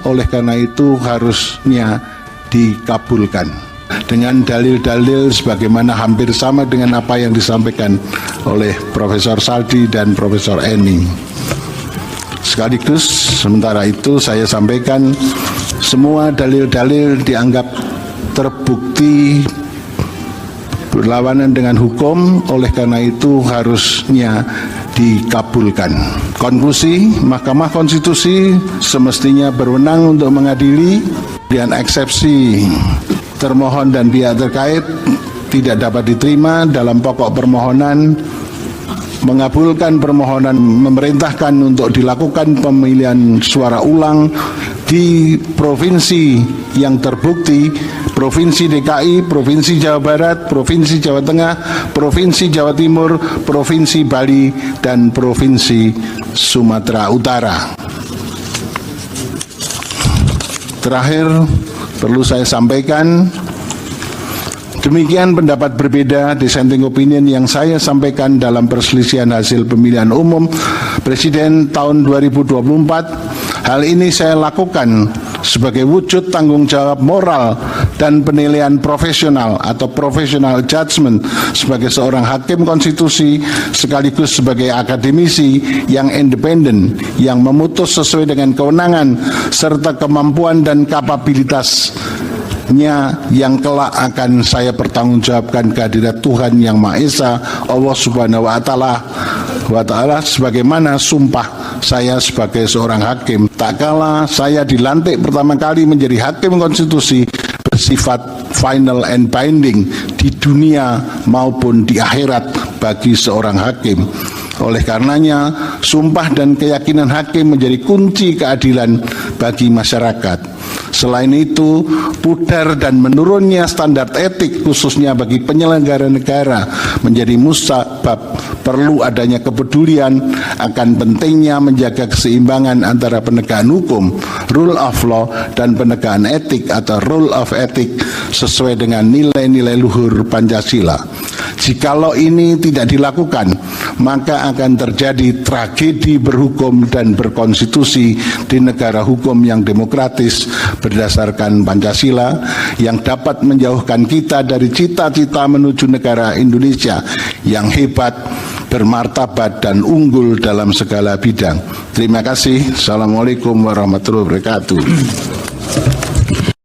Oleh karena itu harusnya dikabulkan dengan dalil-dalil sebagaimana hampir sama dengan apa yang disampaikan oleh Profesor Saldi dan Profesor Eni. Sekaligus sementara itu saya sampaikan semua dalil-dalil dianggap terbukti berlawanan dengan hukum, oleh karena itu harusnya dikabulkan. Konklusi, Mahkamah Konstitusi semestinya berwenang untuk mengadili, dan eksepsi termohon dan pihak terkait tidak dapat diterima dalam pokok permohonan mengabulkan permohonan memerintahkan untuk dilakukan pemilihan suara ulang di provinsi yang terbukti, Provinsi DKI, Provinsi Jawa Barat, Provinsi Jawa Tengah, Provinsi Jawa Timur, Provinsi Bali, dan Provinsi Sumatera Utara. Terakhir, perlu saya sampaikan, demikian pendapat berbeda dissenting opinion yang saya sampaikan dalam perselisihan hasil pemilihan umum Presiden tahun 2024. Hal ini saya lakukan sebagai wujud tanggung jawab moral dan penilaian profesional atau professional judgment sebagai seorang hakim konstitusi sekaligus sebagai akademisi yang independen yang memutus sesuai dengan kewenangan serta kemampuan dan kapabilitasnya yang kelak akan saya pertanggungjawabkan kehadirat Tuhan Yang Maha Esa Allah Subhanahu wa Ta'ala sebagaimana sumpah saya sebagai seorang hakim. Tak kala saya dilantik pertama kali menjadi hakim konstitusi bersifat final and binding di dunia maupun di akhirat bagi seorang hakim. Oleh karenanya, sumpah dan keyakinan hakim menjadi kunci keadilan bagi masyarakat. Selain itu, pudar dan menurunnya standar etik khususnya bagi penyelenggara negara menjadi musabab perlu adanya kepedulian akan pentingnya menjaga keseimbangan antara penegakan hukum, rule of law, dan penegakan etik atau rule of ethic sesuai dengan nilai-nilai luhur Pancasila. Jikalau ini tidak dilakukan, maka akan terjadi tragedi berhukum dan berkonstitusi di negara hukum yang demokratis berdasarkan Pancasila yang dapat menjauhkan kita dari cita-cita menuju negara Indonesia yang hebat, bermartabat, dan unggul dalam segala bidang. Terima kasih. Assalamualaikum warahmatullahi wabarakatuh.